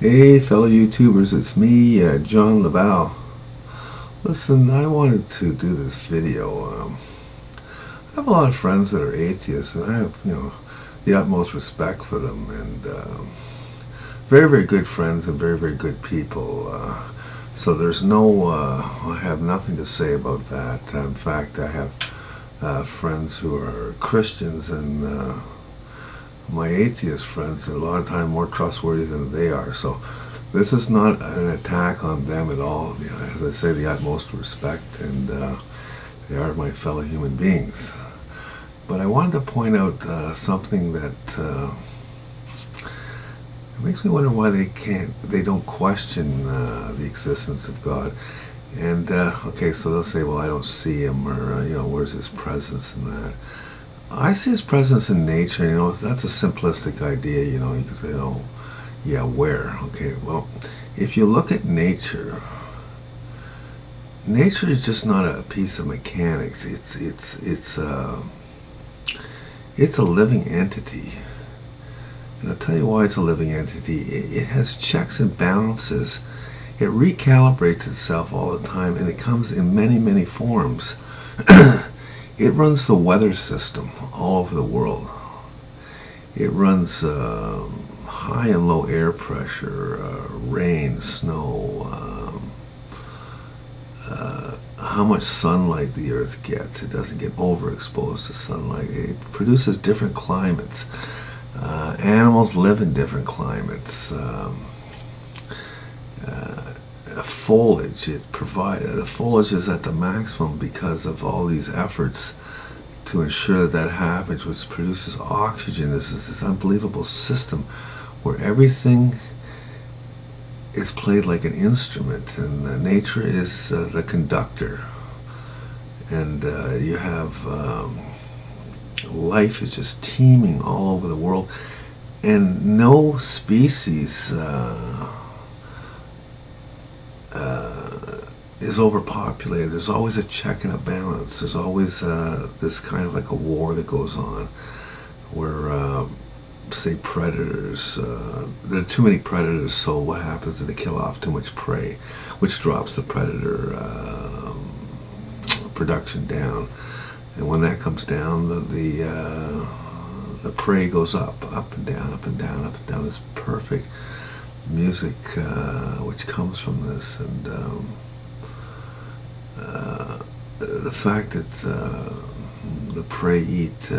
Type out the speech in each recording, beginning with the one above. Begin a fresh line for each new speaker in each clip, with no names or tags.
Hey, fellow YouTubers, it's me, John Laval. Listen, I wanted to do this video. I have a lot of friends that are atheists, and I have, the utmost respect for them, and very, very good friends and very, very good people. So there's I have nothing to say about that. In fact, I have friends who are Christians, and my atheist friends are a lot of time more trustworthy than they are. So this is not an attack on them at all. As I say, the utmost respect, and they are my fellow human beings. But I wanted to point out something that makes me wonder why they don't question the existence of God. And okay, so they'll say, well, I don't see him, or where's his presence and that. I see his presence in nature. That's a simplistic idea. You can say, oh, yeah, where? Okay, well, if you look at nature, nature is just not a piece of mechanics. It's a living entity. And I'll tell you why it's a living entity. It has checks and balances. It recalibrates itself all the time, and it comes in many, many forms. It runs the weather system all over the world. It runs high and low air pressure, rain, snow, how much sunlight the earth gets. It doesn't get overexposed to sunlight. It produces different climates. Animals live in different climates. Foliage, the foliage is at the maximum because of all these efforts to ensure that happens, which produces oxygen. This is this unbelievable system where everything is played like an instrument, and nature is the conductor, and you have life is just teeming all over the world, and no species is overpopulated. There's always a check and a balance. There's always this kind of like a war that goes on where, say, predators, there are too many predators, so what happens is they kill off too much prey, which drops the predator production down. And when that comes down, the prey goes up and down, up and down, up and down. This perfect music which comes from this, and the fact that the prey eat,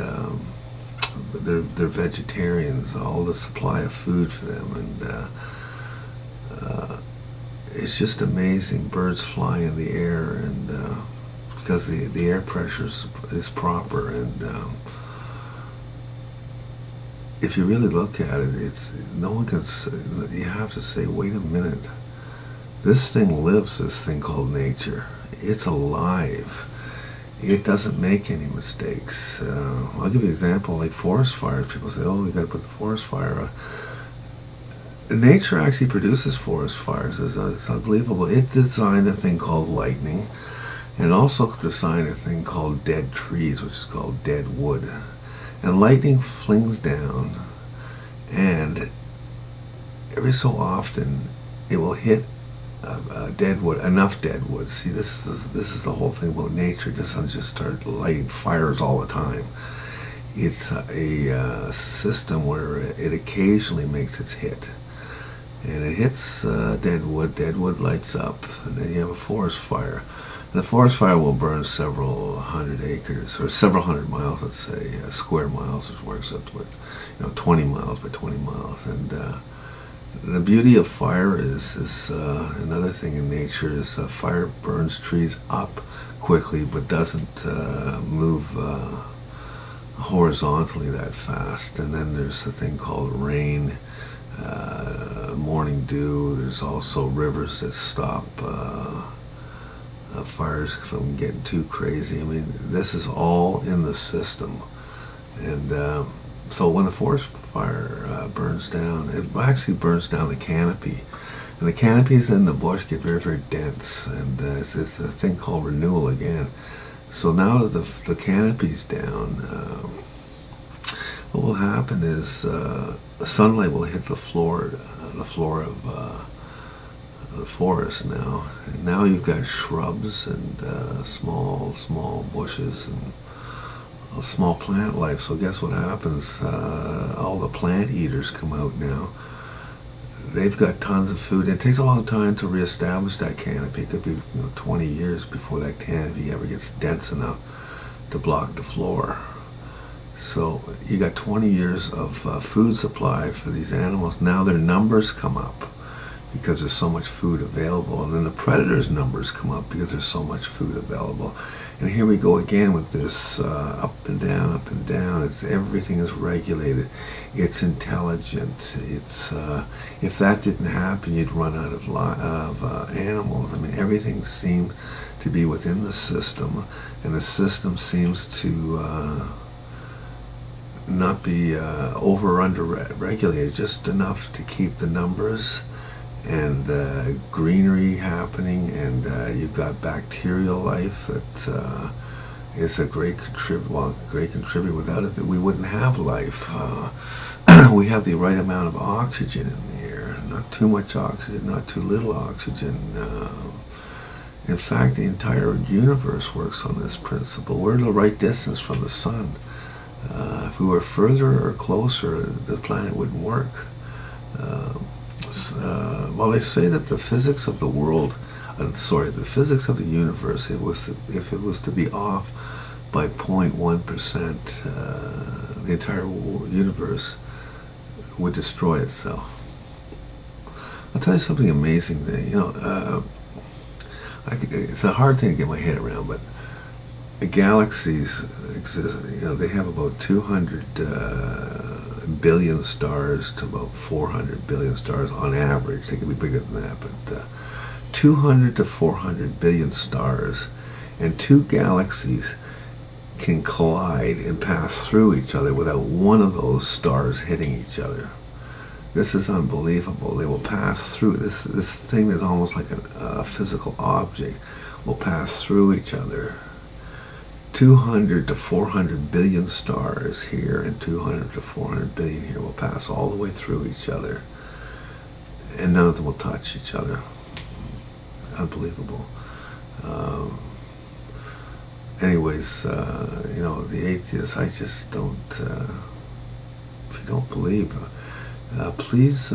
they're vegetarians, all the supply of food for them, and it's just amazing. Birds fly in the air, and because the air pressure is proper, and if you really look at it, no one can say, you have to say, wait a minute, this thing lives, this thing called nature. It's alive. It doesn't make any mistakes. I'll give you an example, like forest fires. People say, oh, you got to put the forest fire. Nature actually produces forest fires. It's unbelievable. It designed a thing called lightning, and also designed a thing called dead trees, which is called dead wood. And lightning flings down, and every so often it will hit dead wood, enough dead wood. See, this is the whole thing about nature. It doesn't just start lighting fires all the time. It's a system where it occasionally makes its hit, and it hits dead wood. Dead wood lights up, and then you have a forest fire. The forest fire will burn several hundred acres, or several hundred miles, let's say, square miles, which works up to 20 miles by 20 miles. And the beauty of fire is another thing in nature is fire burns trees up quickly, but doesn't move horizontally that fast. And then there's a thing called rain, morning dew. There's also rivers that stop fires from getting too crazy. I mean, this is all in the system. And so when the forest fire burns down, it actually burns down the canopy. And the canopies in the bush get very, very dense. And it's a thing called renewal again. So now that the canopy's down, what will happen is sunlight will hit the floor the flora of the forest now. And now you've got shrubs and small bushes and small plant life. So guess what happens? All the plant eaters come out now. They've got tons of food. It takes a long time to reestablish that canopy. It could be 20 years before that canopy ever gets dense enough to block the floor. So you got 20 years of food supply for these animals. Now their numbers come up because there's so much food available. And then the predators' numbers come up because there's so much food available. And here we go again with this up and down, up and down. Everything is regulated. It's intelligent. It's if that didn't happen, you'd run out of animals. I mean, everything seemed to be within the system, and the system seems to not be over or under regulated, just enough to keep the numbers and greenery happening, and you've got bacterial life that is a great contributor. Without it, we wouldn't have life. We have the right amount of oxygen in the air, not too much oxygen, not too little oxygen. In fact, the entire universe works on this principle. We're the right distance from the sun. If we were further or closer, the planet wouldn't work. Well, they say that the physics of the world, the physics of the universe, if it was to be off by 0.1%, the entire universe would destroy itself. I'll tell you something amazing. It's a hard thing to get my head around, but galaxies exist. They have about 200 billion stars to about 400 billion stars on average. They can be bigger than that, but 200 to 400 billion stars, and two galaxies can collide and pass through each other without one of those stars hitting each other. This is unbelievable. They will pass through this thing that's almost like a physical object will pass through each other. 200 to 400 billion stars here and 200 to 400 billion here will pass all the way through each other, and none of them will touch each other. Unbelievable. Anyways, the atheists, I just don't, if you don't believe, please,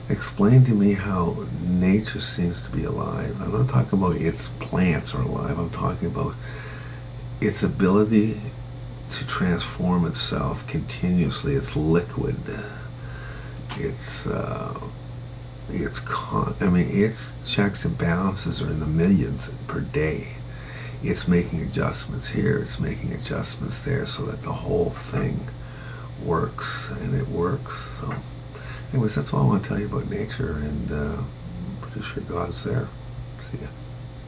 explain to me how nature seems to be alive. I'm not talking about its plants are alive. I'm talking about its its to transform itself continuously. It's liquid. Its checks and balances are in the millions per day. It's making adjustments here. It's making adjustments there, so that the whole thing works, and it works. So, anyways, that's all I want to tell you about nature, and I'm pretty sure God's there. See ya.